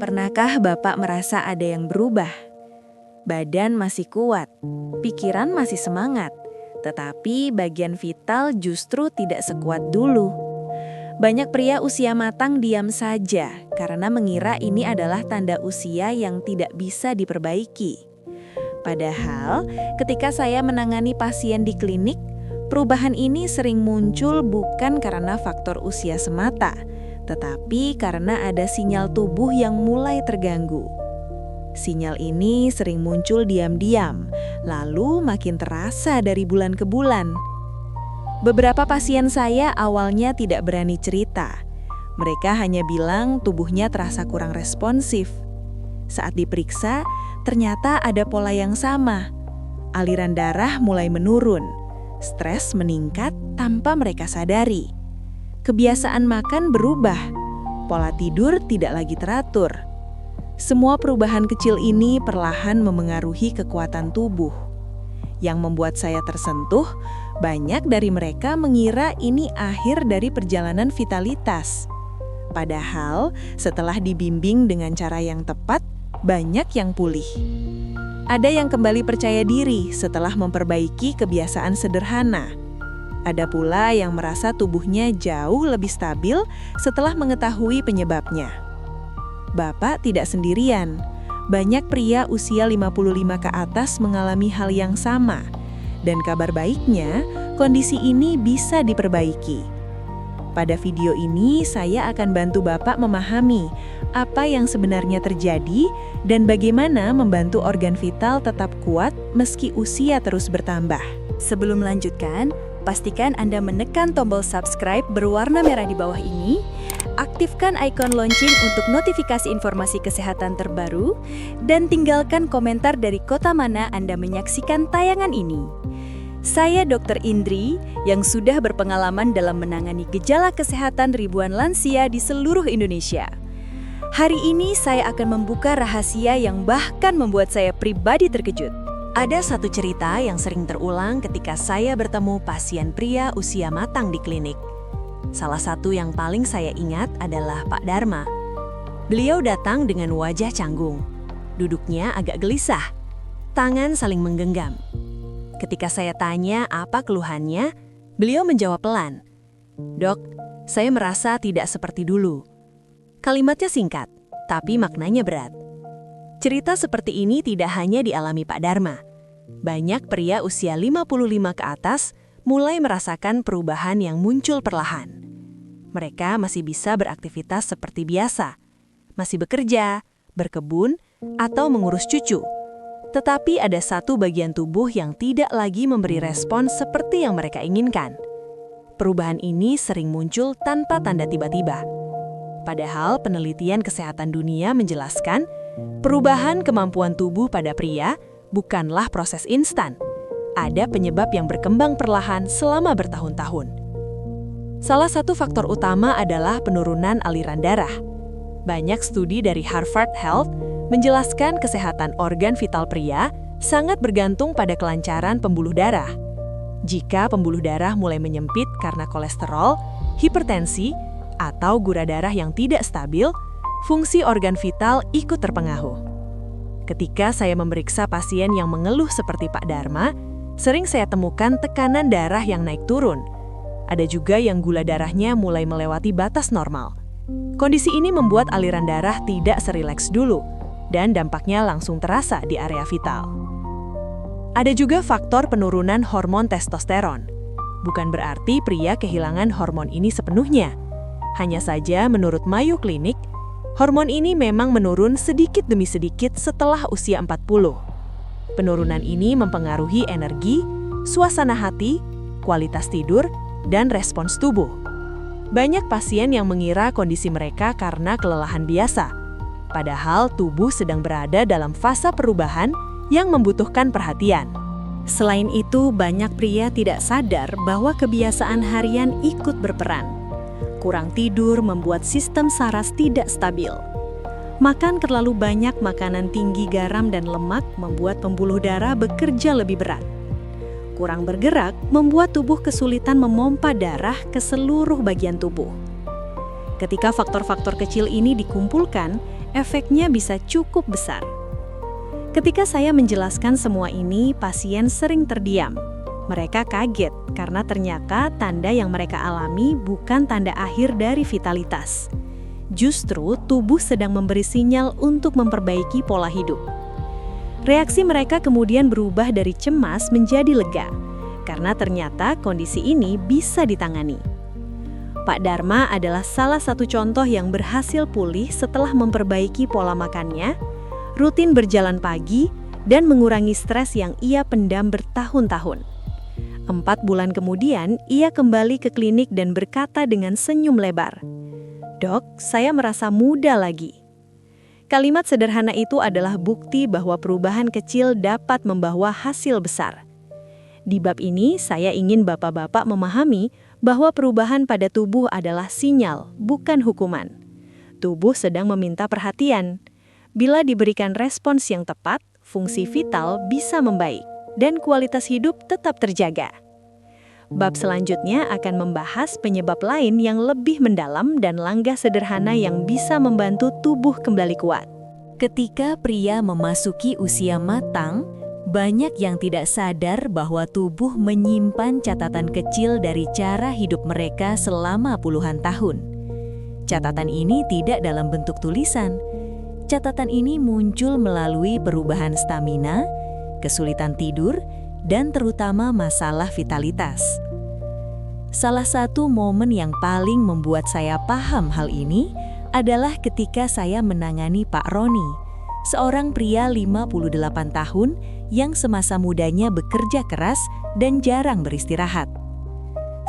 Pernahkah Bapak merasa ada yang berubah? Badan masih kuat, pikiran masih semangat, tetapi bagian vital justru tidak sekuat dulu. Banyak pria usia matang diam saja karena mengira ini adalah tanda usia yang tidak bisa diperbaiki. Padahal, ketika saya menangani pasien di klinik, perubahan ini sering muncul bukan karena faktor usia semata, tetapi karena ada sinyal tubuh yang mulai terganggu. Sinyal ini sering muncul diam-diam, lalu makin terasa dari bulan ke bulan. Beberapa pasien saya awalnya tidak berani cerita. Mereka hanya bilang tubuhnya terasa kurang responsif. Saat diperiksa, ternyata ada pola yang sama. Aliran darah mulai menurun, stres meningkat tanpa mereka sadari. Kebiasaan makan berubah, pola tidur tidak lagi teratur. Semua perubahan kecil ini perlahan memengaruhi kekuatan tubuh. Yang membuat saya tersentuh, banyak dari mereka mengira ini akhir dari perjalanan vitalitas. Padahal, setelah dibimbing dengan cara yang tepat, banyak yang pulih. Ada yang kembali percaya diri setelah memperbaiki kebiasaan sederhana. Ada pula yang merasa tubuhnya jauh lebih stabil setelah mengetahui penyebabnya. Bapak tidak sendirian. Banyak pria usia 55 ke atas mengalami hal yang sama. Dan kabar baiknya, kondisi ini bisa diperbaiki. Pada video ini, saya akan bantu Bapak memahami apa yang sebenarnya terjadi dan bagaimana membantu organ vital tetap kuat meski usia terus bertambah. Sebelum melanjutkan, pastikan Anda menekan tombol subscribe berwarna merah di bawah ini, aktifkan ikon lonceng untuk notifikasi informasi kesehatan terbaru, dan tinggalkan komentar dari kota mana Anda menyaksikan tayangan ini. Saya Dr. Indri yang sudah berpengalaman dalam menangani gejala kesehatan ribuan lansia di seluruh Indonesia. Hari ini saya akan membuka rahasia yang bahkan membuat saya pribadi terkejut. Ada satu cerita yang sering terulang ketika saya bertemu pasien pria usia matang di klinik. Salah satu yang paling saya ingat adalah Pak Dharma. Beliau datang dengan wajah canggung. Duduknya agak gelisah. Tangan saling menggenggam. Ketika saya tanya apa keluhannya, beliau menjawab pelan. "Dok, saya merasa tidak seperti dulu." Kalimatnya singkat, tapi maknanya berat. Cerita seperti ini tidak hanya dialami Pak Dharma. Banyak pria usia 55 ke atas mulai merasakan perubahan yang muncul perlahan. Mereka masih bisa beraktivitas seperti biasa, masih bekerja, berkebun, atau mengurus cucu. Tetapi ada satu bagian tubuh yang tidak lagi memberi respon seperti yang mereka inginkan. Perubahan ini sering muncul tanpa tanda tiba-tiba. Padahal penelitian kesehatan dunia menjelaskan, perubahan kemampuan tubuh pada pria bukanlah proses instan. Ada penyebab yang berkembang perlahan selama bertahun-tahun. Salah satu faktor utama adalah penurunan aliran darah. Banyak studi dari Harvard Health menjelaskan kesehatan organ vital pria sangat bergantung pada kelancaran pembuluh darah. Jika pembuluh darah mulai menyempit karena kolesterol, hipertensi, atau gula darah yang tidak stabil, fungsi organ vital ikut terpengaruh. Ketika saya memeriksa pasien yang mengeluh seperti Pak Dharma, sering saya temukan tekanan darah yang naik turun. Ada juga yang gula darahnya mulai melewati batas normal. Kondisi ini membuat aliran darah tidak serileks dulu, dan dampaknya langsung terasa di area vital. Ada juga faktor penurunan hormon testosteron. Bukan berarti pria kehilangan hormon ini sepenuhnya. Hanya saja menurut Mayo Clinic, hormon ini memang menurun sedikit demi sedikit setelah usia 40. Penurunan ini mempengaruhi energi, suasana hati, kualitas tidur, dan respons tubuh. Banyak pasien yang mengira kondisi mereka karena kelelahan biasa, padahal tubuh sedang berada dalam fase perubahan yang membutuhkan perhatian. Selain itu, banyak pria tidak sadar bahwa kebiasaan harian ikut berperan. Kurang tidur membuat sistem saras tidak stabil. Makan terlalu banyak makanan tinggi garam dan lemak membuat pembuluh darah bekerja lebih berat. Kurang bergerak membuat tubuh kesulitan memompa darah ke seluruh bagian tubuh. Ketika faktor-faktor kecil ini dikumpulkan, efeknya bisa cukup besar. Ketika saya menjelaskan semua ini, pasien sering terdiam. Mereka kaget karena ternyata tanda yang mereka alami bukan tanda akhir dari vitalitas. Justru tubuh sedang memberi sinyal untuk memperbaiki pola hidup. Reaksi mereka kemudian berubah dari cemas menjadi lega, karena ternyata kondisi ini bisa ditangani. Pak Dharma adalah salah satu contoh yang berhasil pulih setelah memperbaiki pola makannya, rutin berjalan pagi, dan mengurangi stres yang ia pendam bertahun-tahun. 4 bulan kemudian, ia kembali ke klinik dan berkata dengan senyum lebar, "Dok, saya merasa muda lagi." Kalimat sederhana itu adalah bukti bahwa perubahan kecil dapat membawa hasil besar. Di bab ini, saya ingin bapak-bapak memahami bahwa perubahan pada tubuh adalah sinyal, bukan hukuman. Tubuh sedang meminta perhatian. Bila diberikan respons yang tepat, fungsi vital bisa membaik dan kualitas hidup tetap terjaga. Bab selanjutnya akan membahas penyebab lain yang lebih mendalam dan langkah sederhana yang bisa membantu tubuh kembali kuat. Ketika pria memasuki usia matang, banyak yang tidak sadar bahwa tubuh menyimpan catatan kecil dari cara hidup mereka selama puluhan tahun. Catatan ini tidak dalam bentuk tulisan. Catatan ini muncul melalui perubahan stamina, kesulitan tidur, dan terutama masalah vitalitas. Salah satu momen yang paling membuat saya paham hal ini adalah ketika saya menangani Pak Roni, seorang pria 58 tahun yang semasa mudanya bekerja keras dan jarang beristirahat.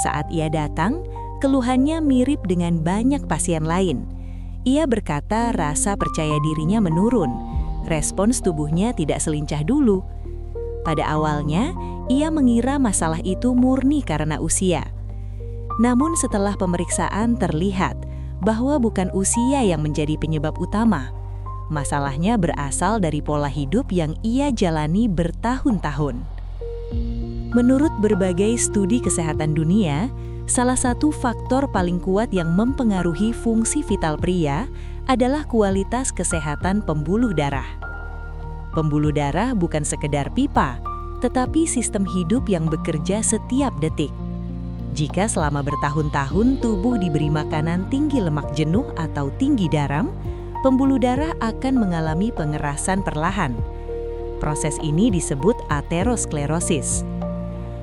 Saat ia datang, keluhannya mirip dengan banyak pasien lain. Ia berkata rasa percaya dirinya menurun, respons tubuhnya tidak selincah dulu. Pada awalnya, ia mengira masalah itu murni karena usia. Namun setelah pemeriksaan terlihat bahwa bukan usia yang menjadi penyebab utama. Masalahnya berasal dari pola hidup yang ia jalani bertahun-tahun. Menurut berbagai studi kesehatan dunia, salah satu faktor paling kuat yang mempengaruhi fungsi vital pria adalah kualitas kesehatan pembuluh darah. Pembuluh darah bukan sekedar pipa, tetapi sistem hidup yang bekerja setiap detik. Jika selama bertahun-tahun tubuh diberi makanan tinggi lemak jenuh atau tinggi garam, pembuluh darah akan mengalami pengerasan perlahan. Proses ini disebut aterosklerosis.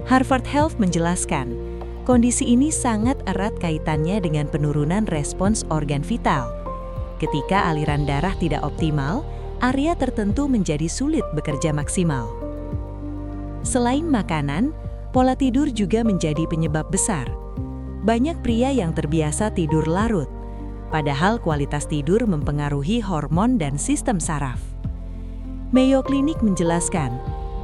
Harvard Health menjelaskan, kondisi ini sangat erat kaitannya dengan penurunan respons organ vital. Ketika aliran darah tidak optimal, area tertentu menjadi sulit bekerja maksimal. Selain makanan, pola tidur juga menjadi penyebab besar. Banyak pria yang terbiasa tidur larut, padahal kualitas tidur mempengaruhi hormon dan sistem saraf. Mayo Clinic menjelaskan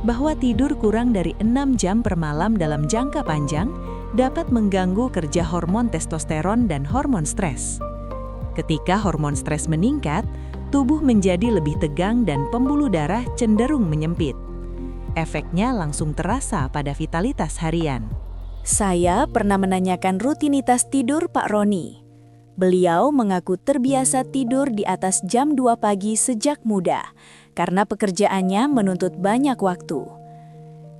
bahwa tidur kurang dari 6 jam per malam dalam jangka panjang dapat mengganggu kerja hormon testosteron dan hormon stres. Ketika hormon stres meningkat, tubuh menjadi lebih tegang dan pembuluh darah cenderung menyempit. Efeknya langsung terasa pada vitalitas harian. Saya pernah menanyakan rutinitas tidur Pak Roni. Beliau mengaku terbiasa tidur di atas jam 2 pagi sejak muda, karena pekerjaannya menuntut banyak waktu.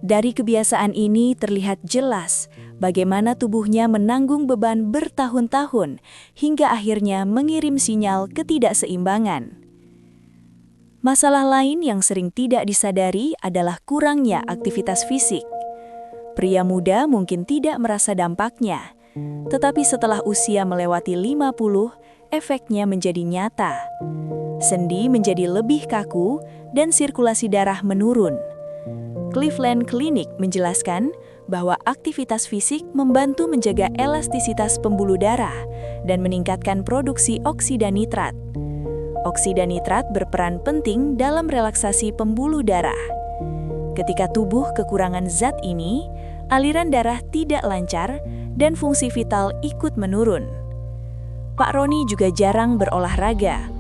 Dari kebiasaan ini terlihat jelas bagaimana tubuhnya menanggung beban bertahun-tahun hingga akhirnya mengirim sinyal ketidakseimbangan. Masalah lain yang sering tidak disadari adalah kurangnya aktivitas fisik. Pria muda mungkin tidak merasa dampaknya, tetapi setelah usia melewati 50, efeknya menjadi nyata. Sendi menjadi lebih kaku dan sirkulasi darah menurun. Cleveland Clinic menjelaskan bahwa aktivitas fisik membantu menjaga elastisitas pembuluh darah dan meningkatkan produksi oksida nitrat. Oksida nitrat berperan penting dalam relaksasi pembuluh darah. Ketika tubuh kekurangan zat ini, aliran darah tidak lancar dan fungsi vital ikut menurun. Pak Roni juga jarang berolahraga.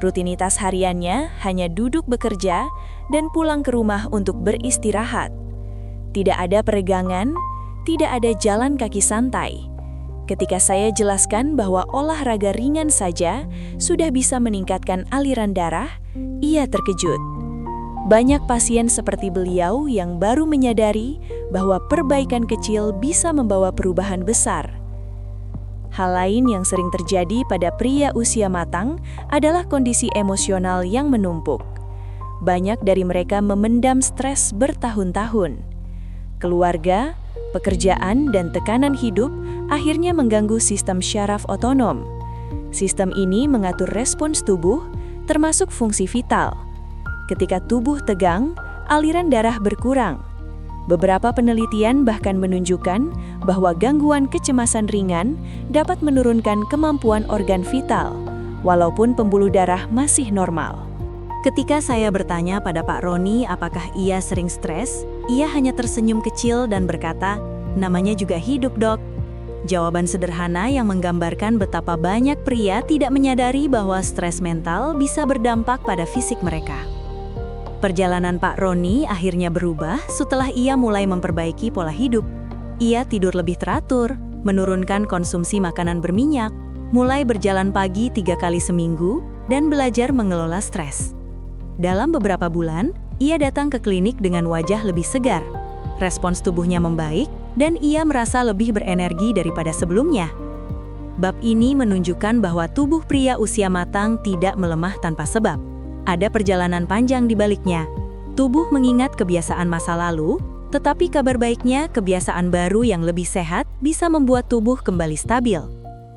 Rutinitas hariannya hanya duduk bekerja dan pulang ke rumah untuk beristirahat. Tidak ada peregangan, tidak ada jalan kaki santai. Ketika saya jelaskan bahwa olahraga ringan saja sudah bisa meningkatkan aliran darah, ia terkejut. Banyak pasien seperti beliau yang baru menyadari bahwa perbaikan kecil bisa membawa perubahan besar. Hal lain yang sering terjadi pada pria usia matang adalah kondisi emosional yang menumpuk. Banyak dari mereka memendam stres bertahun-tahun. Keluarga, pekerjaan, dan tekanan hidup akhirnya mengganggu sistem syaraf otonom. Sistem ini mengatur respons tubuh, termasuk fungsi vital. Ketika tubuh tegang, aliran darah berkurang. Beberapa penelitian bahkan menunjukkan bahwa gangguan kecemasan ringan dapat menurunkan kemampuan organ vital, walaupun pembuluh darah masih normal. Ketika saya bertanya pada Pak Roni apakah ia sering stres, ia hanya tersenyum kecil dan berkata, "Namanya juga hidup, Dok." Jawaban sederhana yang menggambarkan betapa banyak pria tidak menyadari bahwa stres mental bisa berdampak pada fisik mereka. Perjalanan Pak Roni akhirnya berubah setelah ia mulai memperbaiki pola hidup. Ia tidur lebih teratur, menurunkan konsumsi makanan berminyak, mulai berjalan pagi 3 kali seminggu, dan belajar mengelola stres. Dalam beberapa bulan, ia datang ke klinik dengan wajah lebih segar. Respons tubuhnya membaik, dan ia merasa lebih berenergi daripada sebelumnya. Bab ini menunjukkan bahwa tubuh pria usia matang tidak melemah tanpa sebab. Ada perjalanan panjang di baliknya. Tubuh mengingat kebiasaan masa lalu, tetapi kabar baiknya kebiasaan baru yang lebih sehat bisa membuat tubuh kembali stabil.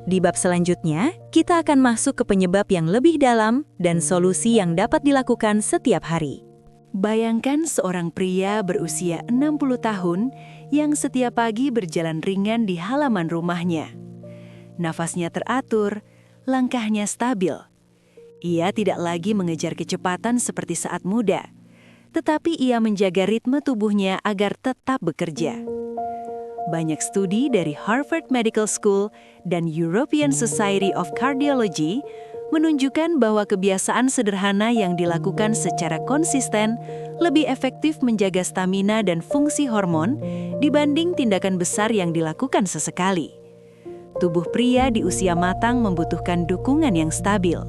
Di bab selanjutnya, kita akan masuk ke penyebab yang lebih dalam dan solusi yang dapat dilakukan setiap hari. Bayangkan seorang pria berusia 60 tahun yang setiap pagi berjalan ringan di halaman rumahnya. Nafasnya teratur, langkahnya stabil. Ia tidak lagi mengejar kecepatan seperti saat muda, tetapi ia menjaga ritme tubuhnya agar tetap bekerja. Banyak studi dari Harvard Medical School dan European Society of Cardiology menunjukkan bahwa kebiasaan sederhana yang dilakukan secara konsisten lebih efektif menjaga stamina dan fungsi hormon dibanding tindakan besar yang dilakukan sesekali. Tubuh pria di usia matang membutuhkan dukungan yang stabil.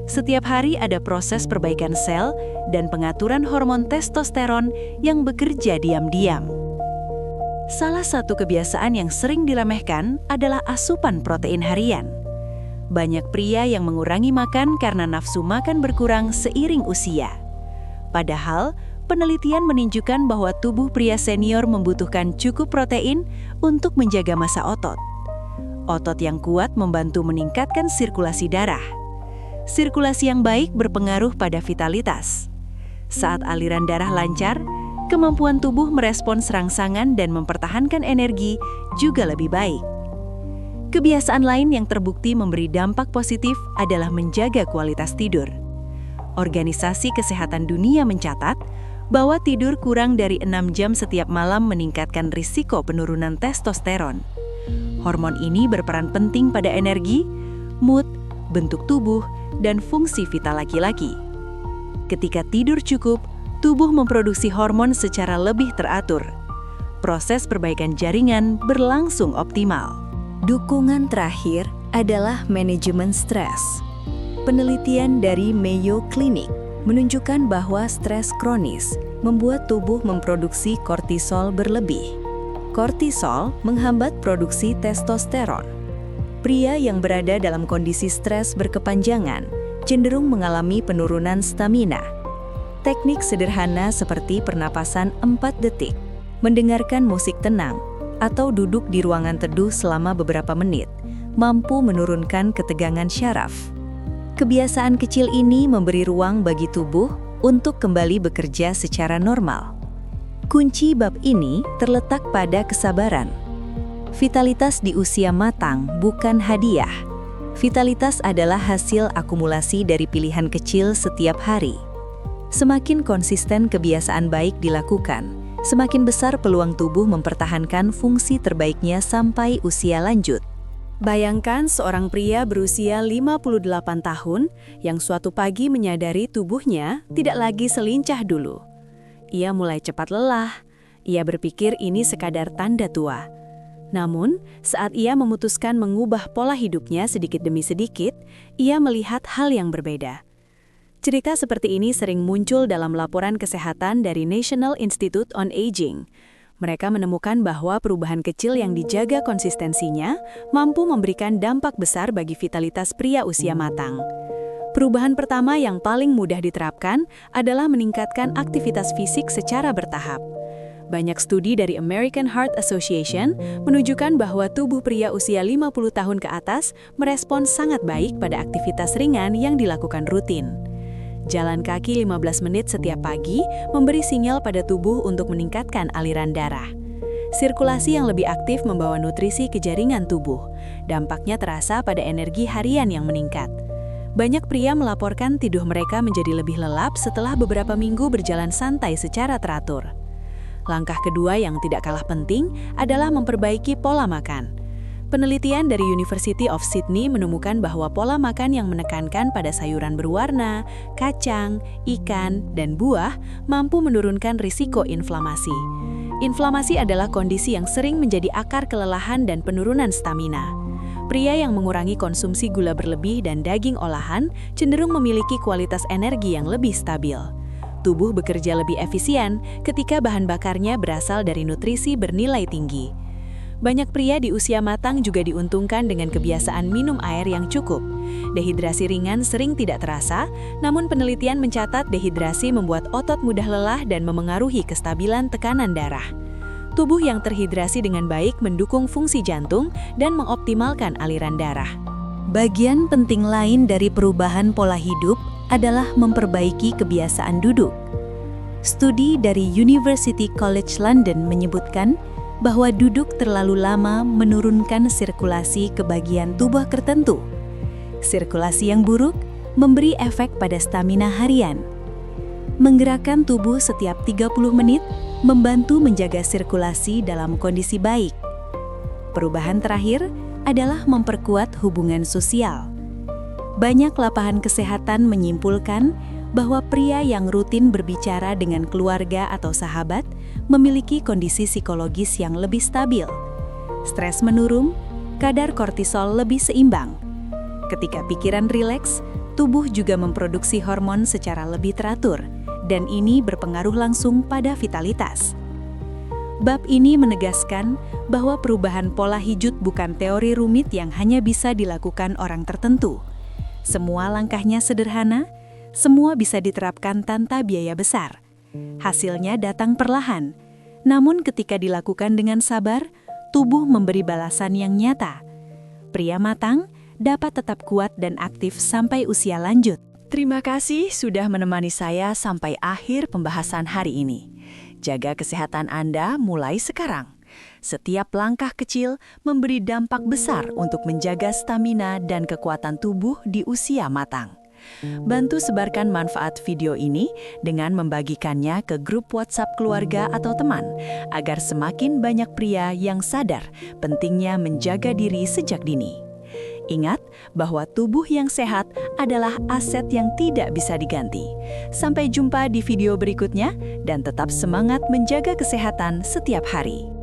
Setiap hari ada proses perbaikan sel dan pengaturan hormon testosteron yang bekerja diam-diam. Salah satu kebiasaan yang sering diremehkan adalah asupan protein harian. Banyak pria yang mengurangi makan karena nafsu makan berkurang seiring usia. Padahal, penelitian menunjukkan bahwa tubuh pria senior membutuhkan cukup protein untuk menjaga massa otot. Otot yang kuat membantu meningkatkan sirkulasi darah. Sirkulasi yang baik berpengaruh pada vitalitas. Saat aliran darah lancar, kemampuan tubuh merespons rangsangan dan mempertahankan energi juga lebih baik. Kebiasaan lain yang terbukti memberi dampak positif adalah menjaga kualitas tidur. Organisasi Kesehatan Dunia mencatat bahwa tidur kurang dari 6 jam setiap malam meningkatkan risiko penurunan testosteron. Hormon ini berperan penting pada energi, mood, bentuk tubuh, dan fungsi vital laki-laki. Ketika tidur cukup, tubuh memproduksi hormon secara lebih teratur. Proses perbaikan jaringan berlangsung optimal. Dukungan terakhir adalah manajemen stres. Penelitian dari Mayo Clinic menunjukkan bahwa stres kronis membuat tubuh memproduksi kortisol berlebih. Kortisol menghambat produksi testosteron. Pria yang berada dalam kondisi stres berkepanjangan cenderung mengalami penurunan stamina. Teknik sederhana seperti pernapasan 4 detik, mendengarkan musik tenang, atau duduk di ruangan teduh selama beberapa menit, mampu menurunkan ketegangan syaraf. Kebiasaan kecil ini memberi ruang bagi tubuh untuk kembali bekerja secara normal. Kunci bab ini terletak pada kesabaran. Vitalitas di usia matang bukan hadiah. Vitalitas adalah hasil akumulasi dari pilihan kecil setiap hari. Semakin konsisten kebiasaan baik dilakukan, semakin besar peluang tubuh mempertahankan fungsi terbaiknya sampai usia lanjut. Bayangkan seorang pria berusia 58 tahun yang suatu pagi menyadari tubuhnya tidak lagi selincah dulu. Ia mulai cepat lelah. Ia berpikir ini sekadar tanda tua. Namun, saat ia memutuskan mengubah pola hidupnya sedikit demi sedikit, ia melihat hal yang berbeda. Cerita seperti ini sering muncul dalam laporan kesehatan dari National Institute on Aging. Mereka menemukan bahwa perubahan kecil yang dijaga konsistensinya mampu memberikan dampak besar bagi vitalitas pria usia matang. Perubahan pertama yang paling mudah diterapkan adalah meningkatkan aktivitas fisik secara bertahap. Banyak studi dari American Heart Association menunjukkan bahwa tubuh pria usia 50 tahun ke atas merespons sangat baik pada aktivitas ringan yang dilakukan rutin. Jalan kaki 15 menit setiap pagi memberi sinyal pada tubuh untuk meningkatkan aliran darah. Sirkulasi yang lebih aktif membawa nutrisi ke jaringan tubuh. Dampaknya terasa pada energi harian yang meningkat. Banyak pria melaporkan tidur mereka menjadi lebih lelap setelah beberapa minggu berjalan santai secara teratur. Langkah kedua yang tidak kalah penting adalah memperbaiki pola makan. Penelitian dari University of Sydney menemukan bahwa pola makan yang menekankan pada sayuran berwarna, kacang, ikan, dan buah mampu menurunkan risiko inflamasi. Inflamasi adalah kondisi yang sering menjadi akar kelelahan dan penurunan stamina. Pria yang mengurangi konsumsi gula berlebih dan daging olahan cenderung memiliki kualitas energi yang lebih stabil. Tubuh bekerja lebih efisien ketika bahan bakarnya berasal dari nutrisi bernilai tinggi. Banyak pria di usia matang juga diuntungkan dengan kebiasaan minum air yang cukup. Dehidrasi ringan sering tidak terasa, namun penelitian mencatat dehidrasi membuat otot mudah lelah dan memengaruhi kestabilan tekanan darah. Tubuh yang terhidrasi dengan baik mendukung fungsi jantung dan mengoptimalkan aliran darah. Bagian penting lain dari perubahan pola hidup adalah memperbaiki kebiasaan duduk. Studi dari University College London menyebutkan bahwa duduk terlalu lama menurunkan sirkulasi ke bagian tubuh tertentu. Sirkulasi yang buruk memberi efek pada stamina harian. Menggerakkan tubuh setiap 30 menit membantu menjaga sirkulasi dalam kondisi baik. Perubahan terakhir adalah memperkuat hubungan sosial. Banyak lapahan kesehatan menyimpulkan bahwa pria yang rutin berbicara dengan keluarga atau sahabat memiliki kondisi psikologis yang lebih stabil. Stres menurun, kadar kortisol lebih seimbang. Ketika pikiran rileks, tubuh juga memproduksi hormon secara lebih teratur, dan ini berpengaruh langsung pada vitalitas. Bab ini menegaskan bahwa perubahan pola hidup bukan teori rumit yang hanya bisa dilakukan orang tertentu. Semua langkahnya sederhana, semua bisa diterapkan tanpa biaya besar. Hasilnya datang perlahan, namun ketika dilakukan dengan sabar, tubuh memberi balasan yang nyata. Pria matang dapat tetap kuat dan aktif sampai usia lanjut. Terima kasih sudah menemani saya sampai akhir pembahasan hari ini. Jaga kesehatan Anda mulai sekarang. Setiap langkah kecil memberi dampak besar untuk menjaga stamina dan kekuatan tubuh di usia matang. Bantu sebarkan manfaat video ini dengan membagikannya ke grup WhatsApp keluarga atau teman, agar semakin banyak pria yang sadar pentingnya menjaga diri sejak dini. Ingat bahwa tubuh yang sehat adalah aset yang tidak bisa diganti. Sampai jumpa di video berikutnya dan tetap semangat menjaga kesehatan setiap hari.